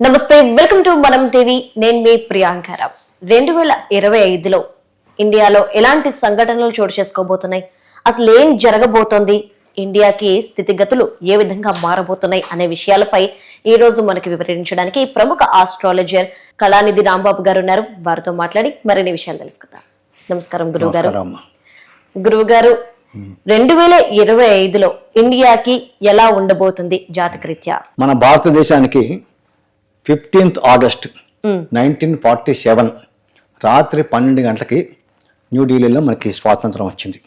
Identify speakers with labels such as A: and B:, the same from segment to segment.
A: నమస్తే, welcome to మనం TV. నేను మీ ప్రియాంకారావు. 2025లో ఇండియాలో ఎలాంటి సంఘటనలు చోటు చేసుకోబోతున్నాయి, అసలు ఏం జరగబోతోంది, ఇండియాకి స్థితిగతులు ఏ విధంగా మారబోతున్నాయి అనే విషయాలపై ఈ రోజు మనకి వివరించడానికి ప్రముఖ ఆస్ట్రాలజర్ కళానిధి రాంబాబు గారు ఉన్నారు. వారితో మాట్లాడి మరిన్ని విషయాలు తెలుసుకుందాం. నమస్కారం గురువు గారు. గురువు గారు, 2025లో ఇండియాకి ఎలా ఉండబోతుంది జాతకరీత్యా?
B: మన భారతదేశానికి 15th August 1947 రాత్రి 12 గంటలకి న్యూఢిల్లీలో మనకి స్వాతంత్రం వచ్చింది.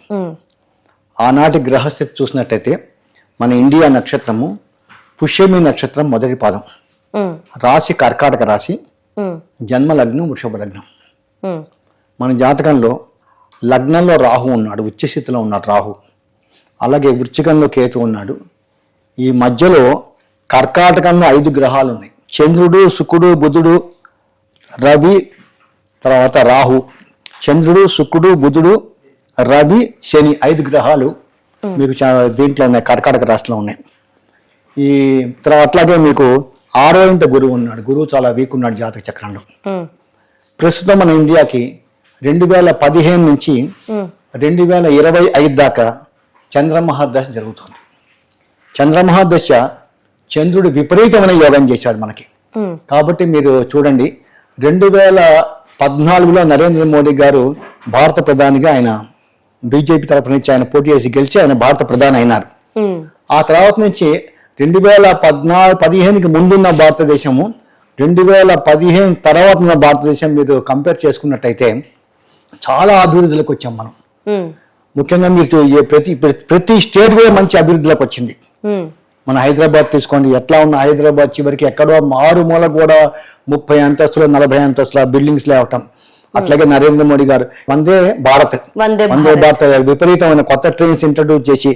B: ఆనాటి గ్రహస్థితి చూసినట్టయితే మన ఇండియా నక్షత్రము పుష్యమి నక్షత్రం మొదటి పాదం, రాశి కర్కాటక రాశి, జన్మ లగ్నం వృషభ లగ్నం. మన జాతకంలో లగ్నంలో రాహు ఉన్నాడు, ఉచ్చస్థితిలో ఉన్నాడు రాహు. అలాగే వృశ్చికంలో కేతు ఉన్నాడు. ఈ మధ్యలో కర్కాటకంలో 5 గ్రహాలు ఉన్నాయి. చంద్రుడు, శుక్రుడు, బుధుడు, రవి, తర్వాత రాహు. చంద్రుడు, శుక్రుడు, బుధుడు, రవి, శని 5 గ్రహాలు మీకు దీంట్లో ఉన్నాయి, కర్కాటక రాశిలో ఉన్నాయి. ఈ తర్వాత అట్లాగే మీకు 6వ ఇంట గురువు ఉన్నాడు. గురువు చాలా వీక్ ఉన్నాడు జాతక చక్రంలో. ప్రస్తుతం మన ఇండియాకి 2015 నుంచి 2025 దాకా చంద్రమహాదశ జరుగుతుంది. చంద్రమహాదశ చంద్రుడు విపరీతమైన యోగం చేశాడు మనకి. కాబట్టి మీరు చూడండి, 2014లో నరేంద్ర మోడీ గారు భారత ప్రధానిగా ఆయన బీజేపీ తరఫు నుంచి ఆయన పోటీ చేసి గెలిచి ఆయన భారత ప్రధాని అయినారు. ఆ తర్వాత నుంచి 2015కి ముందున్న భారతదేశము 2015 తర్వాత ఉన్న భారతదేశం మీరు కంపేర్ చేసుకున్నట్టయితే చాలా అభివృద్ధిలోకి వచ్చాం మనం. ముఖ్యంగా మీరు ప్రతి స్టేట్ కూడా మంచి అభివృద్ధిలోకి వచ్చింది. మన హైదరాబాద్ తీసుకోండి, ఎట్లా ఉన్న హైదరాబాద్ చివరికి ఎక్కడో మారుమూల కూడా 30 అంతస్తులు 40 అంతస్తుల బిల్డింగ్స్ లేవటం. అట్లాగే నరేంద్ర మోడీ గారు వందే భారత్ విపరీతమైన కొత్త ట్రైన్స్ ఇంట్రడ్యూస్ చేసి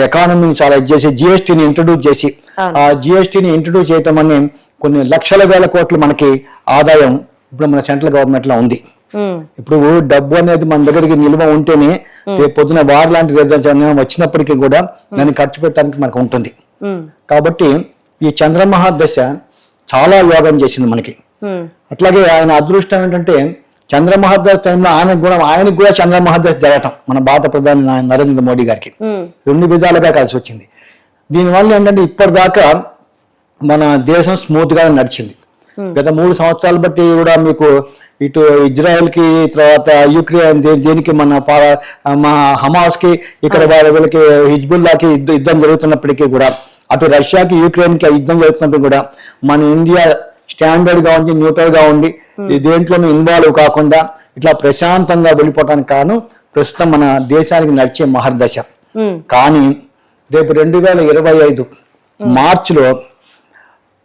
B: ఎకానమీని చాలా చేసి జిఎస్టీని ఇంట్రడ్యూస్ చేసి ఆ జిఎస్టీని ఇంట్రడ్యూస్ చేయటం అనే కొన్ని లక్షల వేల కోట్లు మనకి ఆదాయం ఇప్పుడు మన సెంట్రల్ గవర్నమెంట్ లో ఉంది. ఇప్పుడు డబ్బు అనేది మన దగ్గరికి నిల్వ ఉంటేనే రేపు పొద్దున వారు లాంటి వచ్చినప్పటికీ కూడా దాన్ని ఖర్చు పెట్టడానికి మనకు ఉంటుంది. కాబట్టి ఈ చంద్రమహాదశ చాలా యోగం చేసింది మనకి. అట్లాగే ఆయన అదృష్టం ఏంటంటే చంద్రమహాదశ టైంలో ఆయనకు కూడా చంద్రమహాదశ జరగటం మన భారత ప్రధాని నరేంద్ర మోడీ గారికి 2 విధాలుగా కలిసి వచ్చింది. దీనివల్ల ఏంటంటే ఇప్పటిదాకా మన దేశం స్మూత్ గా నడిచింది. గత 3 సంవత్సరాలు బట్టి కూడా మీకు ఇటు ఇజ్రాయెల్ కి, తర్వాత యుక్రెయిన్, దీనికి మన హమాస్ కి, ఇక్కడ వీళ్ళకి హిజ్బుల్లాకి యుద్ధం జరుగుతున్నప్పటికీ కూడా, అటు రష్యాకి యుక్రెయిన్ కి యుద్ధం జరుగుతున్నప్పుడు కూడా మన ఇండియా స్టాండర్డ్ గా ఉండి న్యూట్రల్ గా ఉండి దేంట్లోనూ ఇన్వాల్వ్ కాకుండా ఇట్లా ప్రశాంతంగా వెళ్ళిపోవటానికి కారణం ప్రస్తుతం మన దేశానికి నడిచే మహర్దశ. కానీ రేపు 2025 మార్చిలో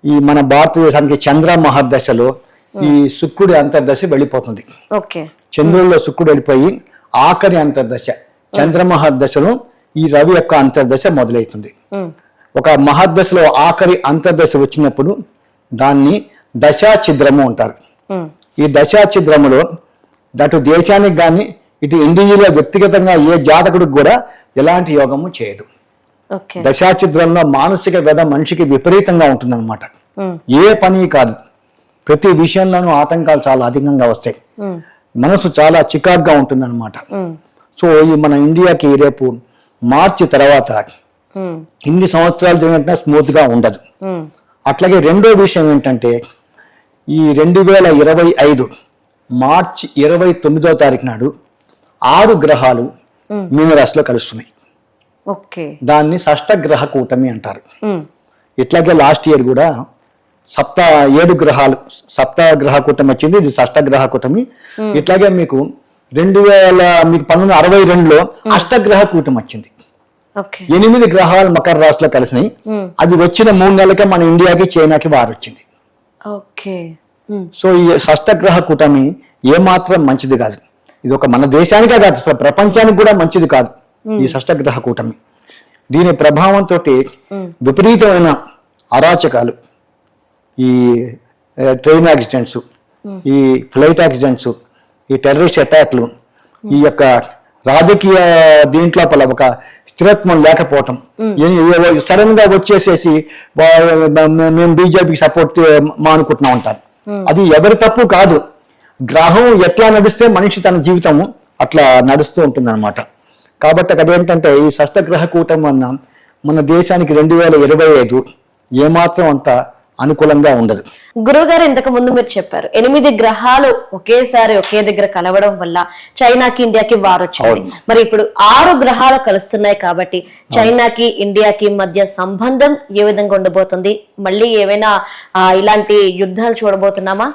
B: ఈ మన భారతదేశానికి చంద్ర మహర్దశలో ఈ శుక్రుడి అంతర్దశ వెళ్ళిపోతుంది. చంద్రుల్లో శుక్రుడు వెళ్ళిపోయి ఆఖరి అంతర్దశ చంద్రమహర్దశలో ఈ రవి యొక్క అంతర్దశ మొదలవుతుంది. ఒక మహర్దశలో ఆఖరి అంతర్దశ వచ్చినప్పుడు దాన్ని దశాఛిద్రము అంటారు. ఈ దశాఛిద్రములో అటు దేశానికి కానీ ఇటు ఇండివిజువల్ వ్యక్తిగతంగా ఏ జాతకుడికి కూడా ఎలాంటి యోగము చేయదు. దశాఛిద్రంలో మానసిక వ్యధ మనిషికి విపరీతంగా ఉంటుందన్నమాట. ఏ పని కాదు, ప్రతి విషయంలోనూ ఆటంకాలు చాలా అధికంగా వస్తాయి. మనసు చాలా చికాగ్గా ఉంటుందన్నమాట. సో ఈ మన ఇండియాకి రేపు మార్చి తర్వాత ఇన్ని సంవత్సరాలు జరిగినట్టు స్మూత్ గా ఉండదు. అట్లాగే రెండో విషయం ఏంటంటే ఈ 2025 మార్చి 29వ తారీఖు నాడు 6 గ్రహాలు మీనరాశిలో కలుస్తున్నాయి. దాన్ని షష్టగ్రహ కూటమి అంటారు. ఇట్లాగే లాస్ట్ ఇయర్ కూడా 7 గ్రహాలు సప్తగ్రహ కూటమి వచ్చింది, ఇది షష్టగ్రహ కూటమి. ఇట్లాగే మీకు 1962లో అష్టగ్రహ కూటమి వచ్చింది. 8 గ్రహాలు మకర రాశిలో కలిసినాయి. అది వచ్చిన 3 నెలలకే మన ఇండియాకి చైనాకి వారు వచ్చింది. సో ఈ షష్టగ్రహ కూటమి ఏమాత్రం మంచిది కాదు. ఇది ఒక మన దేశానికే కాదు, ప్రపంచానికి కూడా మంచిది కాదు ఈ షష్టగ్రహ కూటమి. దీని ప్రభావంతో విపరీతమైన అరాచకాలు, ఈ ట్రైన్ యాక్సిడెంట్స్, ఈ ఫ్లైట్ యాక్సిడెంట్స్, ఈ టెర్రరిస్ట్ అటాక్లు, ఈ యొక్క రాజకీయ దీంట్లో ఒక స్థిరత్వం లేకపోవటం, సడన్ గా వచ్చేసేసి మేము బీజేపీకి సపోర్ట్ మానుకుంటున్నాం అంటారు. అది ఎవరి తప్పు కాదు. గ్రహం ఎట్లా నడిస్తే మనిషి తన జీవితము అట్లా నడుస్తూ ఉంటుంది అనమాట. కాబట్టి అక్కడ ఏంటంటే ఈ షష్టగ్రహ కూటమి వలన మన దేశానికి 2025 ఏమాత్రం అంత అనుకూలంగా ఉండదు.
A: గురువుగారు, ఇంతకు ముందు మీరు చెప్పారు 8 గ్రహాలు ఒకేసారి ఒకే దగ్గర కలవడం వల్ల చైనాకి ఇండియాకి వార్ వచ్చింది. మరి ఇప్పుడు 6 గ్రహాలు కలుస్తున్నాయి కాబట్టి చైనాకి ఇండియాకి మధ్య సంబంధం ఏ విధంగా ఉండబోతుంది? మళ్ళీ ఏమైనా ఇలాంటి యుద్ధాలు చూడబోతున్నామా?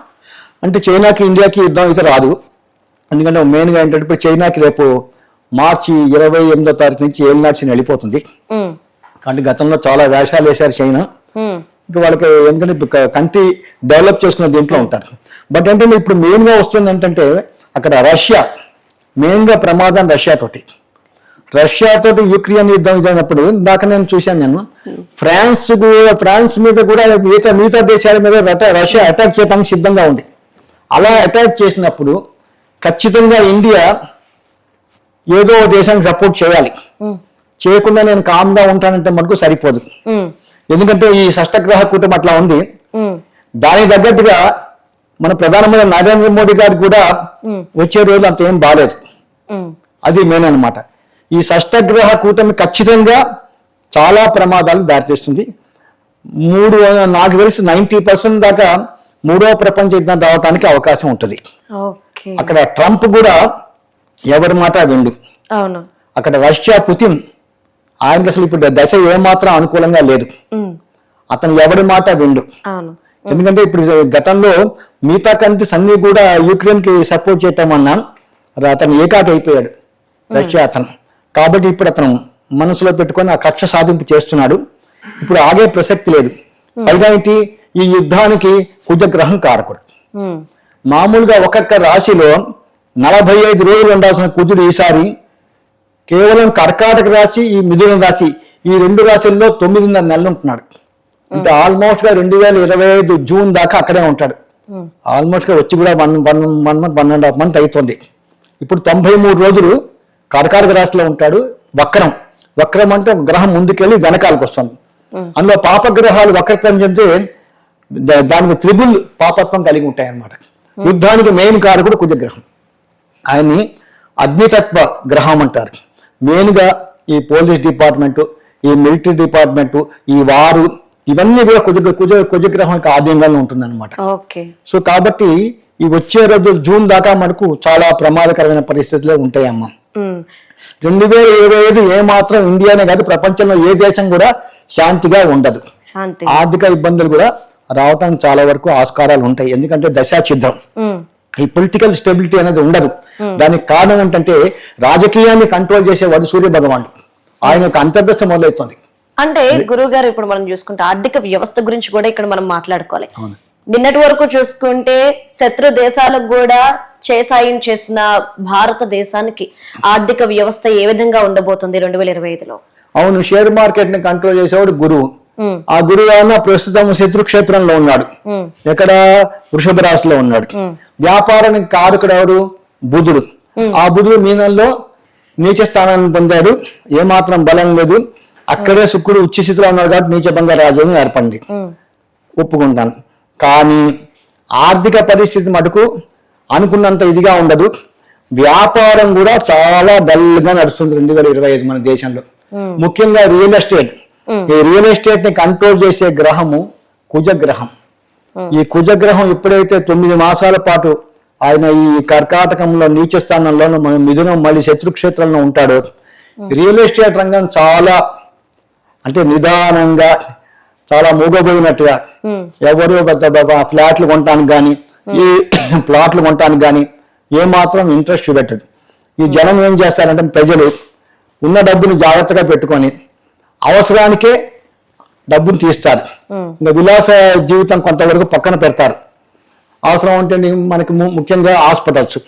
B: అంటే చైనాకి ఇండియాకి యుద్ధం అయితే రాదు. ఎందుకంటే మెయిన్ గా ఏంటంటే ఇప్పుడు చైనాకి రేపు మార్చి 28వ తారీఖు నుంచి ఏలినాటి వెళ్ళిపోతుంది. కాబట్టి గతంలో చాలా వేషాలు వేశారు చైనా. ఇంకా వాళ్ళకి ఎందుకంటే కంట్రీ డెవలప్ చేసుకున్న దీంట్లో ఉంటారు. బట్ ఏంటంటే ఇప్పుడు మెయిన్ గా వస్తుంది ఏంటంటే అక్కడ రష్యా మెయిన్ గా ప్రమాదం రష్యా తోటి యుక్రెయిన్ యుద్ధం ఇదైనప్పుడు ఇందాక నేను చూశాను. ఫ్రాన్స్ మీద కూడా మిగతా దేశాల మీద రష్యా అటాక్ చేయడానికి సిద్ధంగా ఉంది. అలా అటాక్ చేసినప్పుడు ఖచ్చితంగా ఇండియా ఏదో దేశానికి సపోర్ట్ చేయాలి. చేయకుండా నేను కామ్గా ఉంటానంటే మనకు సరిపోదు. ఎందుకంటే ఈ షష్టగ్రహ కూటమి అట్లా ఉంది. దానికి తగ్గట్టుగా మన ప్రధానమంత్రి నరేంద్ర మోడీ గారు కూడా వచ్చే రోజులు అంత ఏం బాలేదు. అది మెయిన్ అనమాట. ఈ షష్టగ్రహ కూటమి ఖచ్చితంగా చాలా ప్రమాదాలు దారితీస్తుంది. నాకు తెలిసి 90% దాకా 3వ ప్రపంచ యుద్ధం రావడానికి అవకాశం ఉంటుంది. అక్కడ ట్రంప్ కూడా ఎవరి మాట విండు. అక్కడ రష్యా పుతిన్ ఆయనకి అసలు ఇప్పుడు దశ ఏమాత్రం అనుకూలంగా లేదు. అతను ఎవరి మాట విండు. ఎందుకంటే ఇప్పుడు గతంలో మిగతా కంట్రీస్ అన్ని కూడా యుక్రెయిన్ కి సపోర్ట్ చేయటం అన్నా అతను ఏకాకి అయిపోయాడు రష్యా అతను. కాబట్టి ఇప్పుడు అతను మనసులో పెట్టుకొని ఆ కక్ష సాధింపు చేస్తున్నాడు. ఇప్పుడు ఆగే ప్రసక్తి లేదు. పైగా ఏంటి, ఈ యుద్ధానికి కుజగ్రహం కారకుడు. మామూలుగా ఒక్కొక్క రాశిలో 45 రోజులు ఉండాల్సిన కుజుడు ఈసారి కేవలం కర్కాటక రాశి, ఈ మిథున రాశి, ఈ 2 రాశుల్లో 9.5 నెలలు ఉంటున్నాడు. అంటే ఆల్మోస్ట్ గా 2025 జూన్ దాకా అక్కడే ఉంటాడు. ఆల్మోస్ట్ గా వచ్చి కూడా 1.5 మంత్ అవుతుంది. ఇప్పుడు 93 రోజులు కర్కాటక రాశిలో ఉంటాడు. వక్రం అంటే గ్రహం ముందుకెళ్ళి వెనకాలకు వస్తుంది. అందులో పాపగ్రహాలు వక్రత్వం చెందితే దానికి త్రిబుల్ పాపత్వం కలిగి ఉంటాయి అన్నమాట. యుద్ధానికి మెయిన్ కారకుడు కుజగ్రహం. ఆయన్ని అగ్నితత్వ గ్రహం అంటారు. మెయిన్ గా ఈ పోలీస్ డిపార్ట్మెంట్, ఈ మిలిటరీ డిపార్ట్మెంట్, ఈ వారు ఇవన్నీ కూడా కుజగ్రహం యొక్క ఆధీనంలో ఉంటుంది అనమాట. సో కాబట్టి ఈ వచ్చే రోజు జూన్ దాకా మనకు చాలా ప్రమాదకరమైన పరిస్థితులు ఉంటాయమ్మా. 2025 ఏమాత్రం ఇండియానే కాదు ప్రపంచంలో ఏ దేశం కూడా శాంతిగా ఉండదు. ఆర్థిక ఇబ్బందులు కూడా రావటానికి చాలా వరకు ఆస్కారాలు ఉంటాయి. ఎందుకంటే దశాఛిద్రం, ఈ పొలిటికల్ స్టెబిలిటీ అనేది ఉండదు. దానికి కారణం ఏంటంటే రాజకీయాన్ని కంట్రోల్ చేసేవాడు సూర్య భగవానుడు. ఆయన యొక్క అంతర్దశ మొదలవుతుంది.
A: అంటే గురువు గారు, ఇప్పుడు మనం చూసుకుంటే ఆర్థిక వ్యవస్థ గురించి కూడా ఇక్కడ మనం మాట్లాడుకోవాలి. నిన్నటి వరకు చూసుకుంటే శత్రు దేశాలకు కూడా చేసాయం చేసిన భారతదేశానికి ఆర్థిక వ్యవస్థ ఏ విధంగా ఉండబోతుంది 2025లో?
B: అవును, షేర్ మార్కెట్ ని కంట్రోల్ చేసేవాడు గురువు. ఆ గురువు అన్న ప్రస్తుతం శత్రుక్షేత్రంలో ఉన్నాడు. ఎక్కడ? వృషభ రాశిలో ఉన్నాడు. వ్యాపారానికి కారకుడు ఎవరు? బుధుడు. ఆ బుధుడు మీనంలో నీచ స్థానాన్ని పొందాడు. ఏమాత్రం బలం లేదు. అక్కడే శుక్రుడు ఉచ్చ స్థితిలో ఉన్నాడు కాబట్టి నీచభంగ రాజ్యం ఏర్పడింది. ఒప్పుకుంటాను. కానీ ఆర్థిక పరిస్థితి మటుకు అనుకున్నంత ఇదిగా ఉండదు. వ్యాపారం కూడా చాలా డల్ గా నడుస్తుంది 2025 మన దేశంలో. ముఖ్యంగా రియల్ ఎస్టేట్. ఈ రియల్ ఎస్టేట్ ని కంట్రోల్ చేసే గ్రహము కుజగ్రహం. ఈ కుజగ్రహం ఎప్పుడైతే 9 మాసాల పాటు ఆయన ఈ కర్కాటకంలో నీచ స్థానంలో మిథునం మళ్ళీ శత్రుక్షేత్రంలో ఉంటాడో రియల్ ఎస్టేట్ రంగం చాలా అంటే నిదానంగా చాలా మూగబోయినట్టుగా ఎవరు ఫ్లాట్లు కొనటానికి కానీ ఈ ప్లాట్లు కొనటానికి కానీ ఏమాత్రం ఇంట్రెస్ట్ చూపెట్టదు. ఈ జనం ఏం చేస్తారంటే ప్రజలు ఉన్న డబ్బుని జాగ్రత్తగా పెట్టుకొని అవసరానికే డబ్బును తీస్తారు. ఇంకా విలాస జీవితం కొంతవరకు పక్కన పెడతారు. అవసరం అంటే మనకి ముఖ్యంగా హాస్పిటల్స్,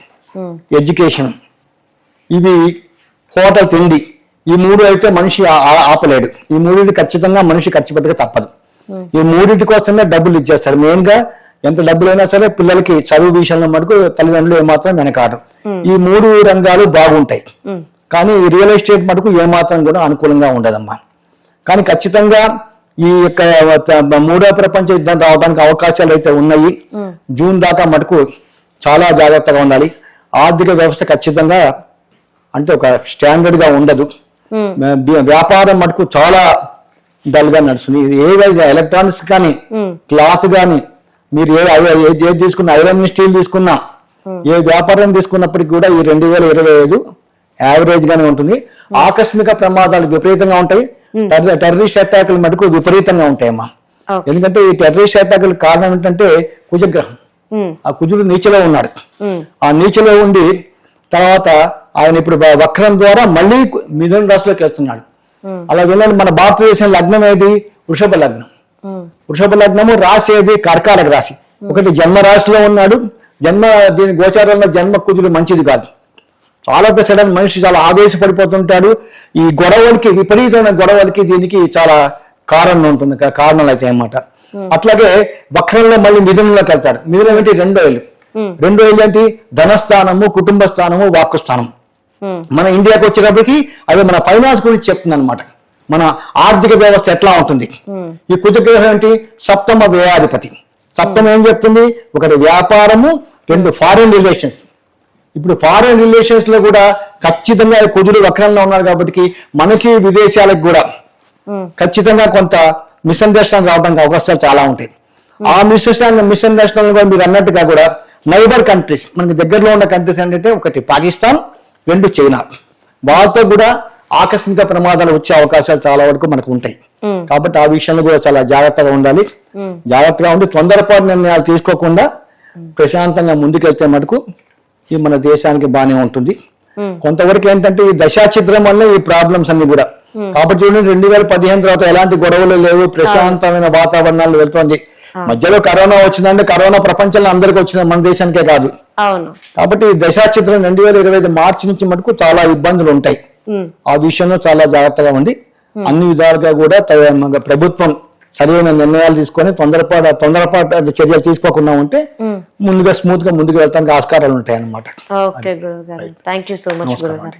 B: ఎడ్యుకేషన్, ఇవి హోటల్, తిండి, ఈ 3 అయితే మనిషి ఆపలేడు. ఈ 3 ఖచ్చితంగా మనిషి ఖర్చు పెట్టక తప్పదు. ఈ 3 కోసమే డబ్బులు ఇచ్చేస్తారు. మెయిన్ గా ఎంత డబ్బులైనా సరే పిల్లలకి చదువు విషయంలో మటుకు తల్లిదండ్రులు ఏమాత్రం వెనకాడరు. ఈ 3 రంగాలు బాగుంటాయి. కానీ ఈ రియల్ ఎస్టేట్ మటుకు ఏమాత్రం కూడా అనుకూలంగా ఉండదమ్మా. కానీ ఖచ్చితంగా ఈ యొక్క మూడో ప్రపంచ యుద్ధం రావడానికి అవకాశాలు అయితే ఉన్నాయి. జూన్ దాకా మటుకు చాలా జాగ్రత్తగా ఉండాలి. ఆర్థిక వ్యవస్థ ఖచ్చితంగా అంటే ఒక స్టాండర్డ్ గా ఉండదు. వ్యాపారం మటుకు చాలా డల్ గా నడుస్తుంది. ఏవైతే ఎలక్ట్రానిక్స్ కానీ క్లాత్ కానీ మీరు ఏది తీసుకున్న ఐరన్ స్టీల్ తీసుకున్నా ఏ వ్యాపారం తీసుకున్నప్పటికీ కూడా ఈ 2025 యావరేజ్ గానే ఉంటుంది. ఆకస్మిక ప్రమాదాలు విపరీతంగా ఉంటాయి. టెర్రరిస్ట్ అటాకులు మటుకు విపరీతంగా ఉంటాయమ్మా. ఎందుకంటే ఈ టెర్రరిస్ట్ అటాకుల కారణం ఏంటంటే కుజగ్రహం. ఆ కుజుడు నీచలో ఉన్నాడు. ఆ నీచలో ఉండి తర్వాత ఆయన ఇప్పుడు వక్రం ద్వారా మళ్ళీ మిథున రాశిలోకి వెళ్తున్నాడు. అలా వెళ్ళాలి. మన భారతదేశం లగ్నం ఏది? వృషభ లగ్నం. వృషభ లగ్నము రాశి ఏది? కర్కాటక రాశి. ఒకటి జన్మ రాశిలో ఉన్నాడు. దీని గోచారంలో జన్మ కుజుడు మంచిది కాదు. చాలా సడన్ మనిషి చాలా ఆవేశపడిపోతుంటాడు. ఈ గొడవలకి విపరీతమైన గొడవలకి దీనికి చాలా కారణం ఉంటుంది. కారణాలు అయితే అన్నమాట. అట్లాగే వక్రంలో మళ్ళీ మిథునంలోకి వెళ్తాడు. మిథునం ఏంటి? 2 ఏళ్ళు. 2 ఏళ్ళు ఏంటి? ధనస్థానము, కుటుంబ స్థానము, వాక్కు స్థానం. మన ఇండియాకి వచ్చేటప్పటికి అవి మన ఫైనాన్స్ గురించి చెప్తుంది అనమాట. మన ఆర్థిక వ్యవస్థ ఎట్లా ఉంటుంది. ఈ కుజగ్రహం ఏంటి? సప్తమ వ్యయాధిపతి. సప్తమ ఏం చెప్తుంది? ఒకటి వ్యాపారము, 2 ఫారిన్ రిలేషన్స్. ఇప్పుడు ఫారిన్ రిలేషన్స్ లో కూడా ఖచ్చితంగా కుజుడు వక్రంలో ఉన్నారు కాబట్టి మనకి విదేశాలకు కూడా ఖచ్చితంగా కొంత మిస్అండర్స్టాండింగ్ రావడానికి అవకాశాలు చాలా ఉంటాయి. ఆ మిస్అండర్స్టాండింగ్ కూడా మీరు అన్నట్టుగా కూడా నైబర్ కంట్రీస్, మనకి దగ్గరలో ఉన్న కంట్రీస్ ఏంటంటే ఒకటి పాకిస్తాన్, 2 చైనా. వాళ్ళతో కూడా ఆకస్మిక ప్రమాదాలు వచ్చే అవకాశాలు చాలా వరకు మనకు ఉంటాయి. కాబట్టి ఆ విషయంలో కూడా చాలా జాగ్రత్తగా ఉండాలి. జాగ్రత్తగా ఉండి తొందరపాటు నిర్ణయాలు తీసుకోకుండా ప్రశాంతంగా ముందుకెళ్తే మటుకు ఈ మన దేశానికి బాగానే ఉంటుంది. కొంతవరకు ఏంటంటే ఈ దశాచిత్రం వల్ల ఈ ప్రాబ్లమ్స్ అన్ని కూడా. కాబట్టి చూడండి 2015 తర్వాత ఎలాంటి గొడవలు లేవు, ప్రశాంతమైన వాతావరణాలు వెళ్తుంది. మధ్యలో కరోనా వచ్చిందంటే కరోనా ప్రపంచంలో అందరికీ వచ్చింది, మన దేశానికే కాదు. కాబట్టి ఈ దశాచిత్రం 2025 మార్చి నుంచి మటుకు చాలా ఇబ్బందులు ఉంటాయి. ఆ విషయంలో చాలా జాగ్రత్తగా ఉంది. అన్ని విధాలుగా కూడా ప్రభుత్వం సరైన నిర్ణయాలు తీసుకొని తొందరపాటు చర్యలు తీసుకోకుండా ఉంటే ముందుగా స్మూత్ గా ముందుకు వెళ్తానికి ఆస్కారాలు ఉంటాయి అన్నమాట.
A: ఓకే గురుగారు, థ్యాంక్ యూ సో మచ్ గురుగారు.